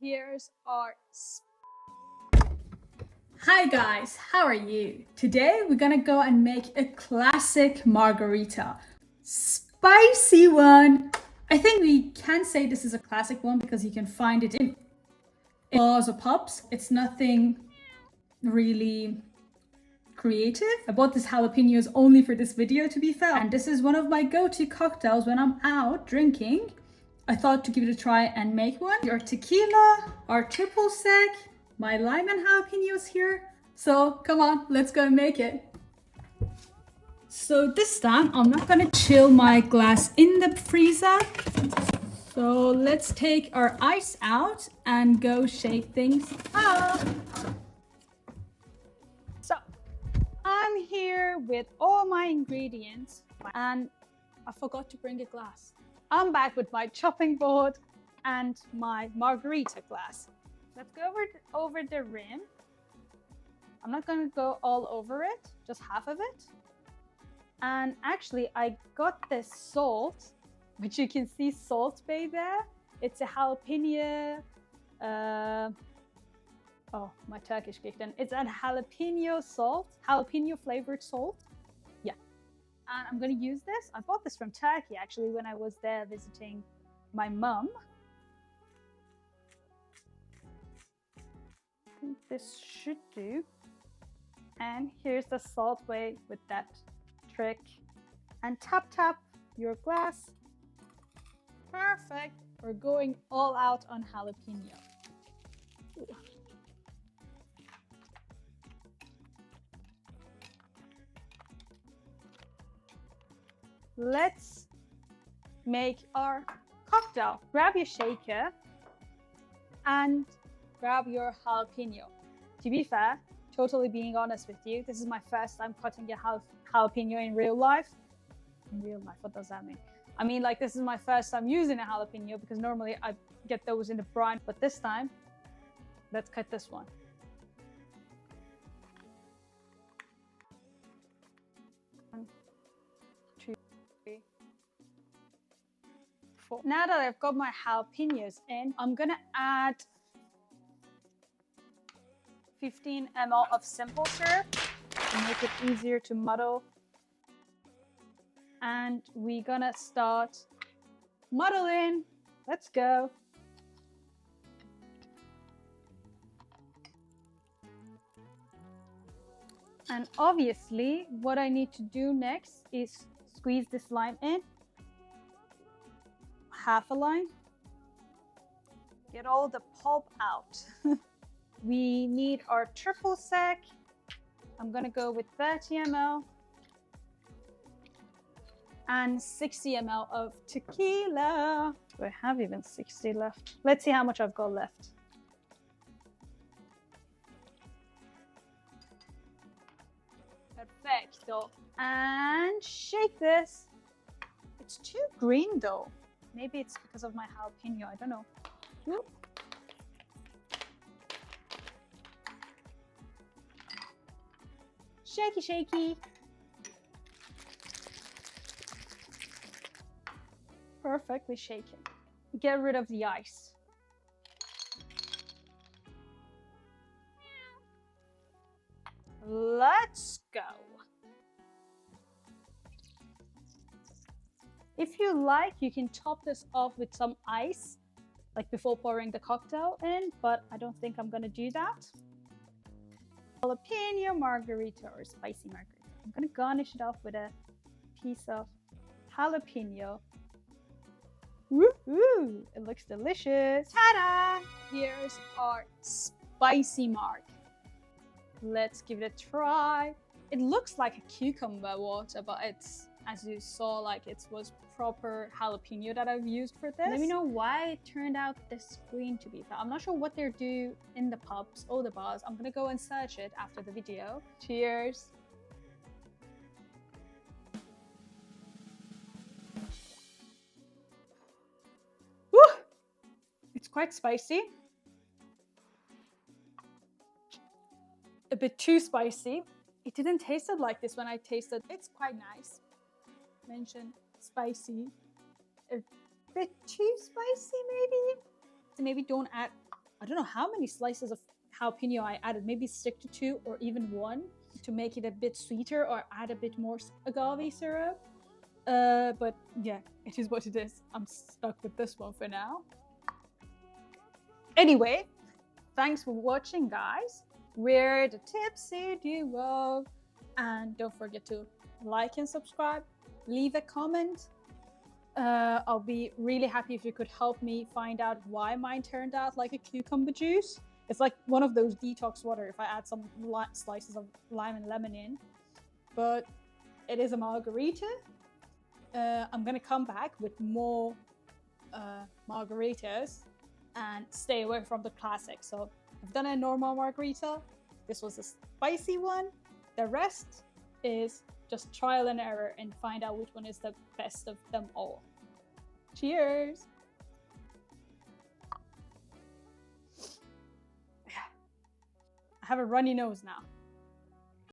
Here's our Hi guys, how are you? Today we're gonna go and make a classic margarita. Spicy one! I think we can say this is a classic one because you can find it in bars or pubs. It's nothing really creative. I bought this jalapenos only for this video, to be fair, and this is one of my go-to cocktails when I'm out drinking. I thought to give it a try and make one. Our tequila, our triple sec, my lime and jalapenos here. So come on, let's go and make it. So this time I'm not gonna chill my glass in the freezer. So let's take our ice out and go shake things up. So I'm here with all my ingredients and I forgot to bring a glass. I'm back with my chopping board and my margarita glass. Let's go over the rim. I'm not going to go all over it, just half of it. And actually, I got this salt, which you can see Salt Bay there. It's a jalapeno. Oh, my Turkish kicked in. It's a jalapeno salt, jalapeno flavored salt. Yeah. And I'm going to use this. I bought this from Turkey actually when I was there visiting my mum. I think this should do. And here's the Salt Bay with that trick. And tap your glass. Perfect. We're going all out on jalapeno. Ooh. Let's make our cocktail. Grab your shaker and grab your jalapeno. To be fair, totally being honest with you, this is my first time cutting a jalapeno in real life. In real life, what does that mean? I mean, like, this is my first time using a jalapeno because normally I get those in the brine, but this time, let's cut this one. One, two, three, four. Now that I've got my jalapenos in, I'm gonna add 15 ml of simple syrup to make it easier to muddle. And we're gonna start muddling. Let's go. And obviously, what I need to do next is squeeze this lime in. Half a lime. Get all the pulp out. We need our triple sec. I'm gonna go with 30 ml and 60 ml of tequila. Do I have even 60 left? Let's see how much I've got left. Perfecto. And shake this. It's too green though. Maybe it's because of my jalapeno, I don't know. Whoop. Shaky, shaky. Perfectly shaken. Get rid of the ice. Let's go. If you like, you can top this off with some ice, like before pouring the cocktail in, but I don't think I'm gonna do that. Jalapeno margarita or spicy margarita. I'm gonna garnish it off with a piece of jalapeno. Woohoo! It looks delicious. Ta-da! Here's our spicy marg. Let's give it a try. It looks like a cucumber water, but it's, as you saw, like it was proper jalapeno that I've used for this. Let me know why it turned out this green, to be fair. I'm not sure what they do in the pubs or the bars. I'm gonna go and search it after the video. Cheers. Woo! It's quite spicy. A bit too spicy. It didn't taste like this when I tasted. It's quite nice. Mention spicy. A bit too spicy maybe. So maybe don't add I don't know how many slices of jalapeno I added, maybe stick to 2 or even 1 to make it a bit sweeter or add a bit more agave syrup. But yeah, it is what it is. I'm stuck with this one for now. Anyway, thanks for watching, guys. We're the Tipsy Duo. And don't forget to like and subscribe, leave a comment. I'll be really happy if you could help me find out why mine turned out like a cucumber juice. It's like one of those detox water if I add some slices of lime and lemon in. But it is a margarita. I'm gonna come back with more margaritas and stay away from the classics. So I've done a normal margarita. This was a spicy one. The rest is just trial and error and find out which one is the best of them all. Cheers! I have a runny nose now.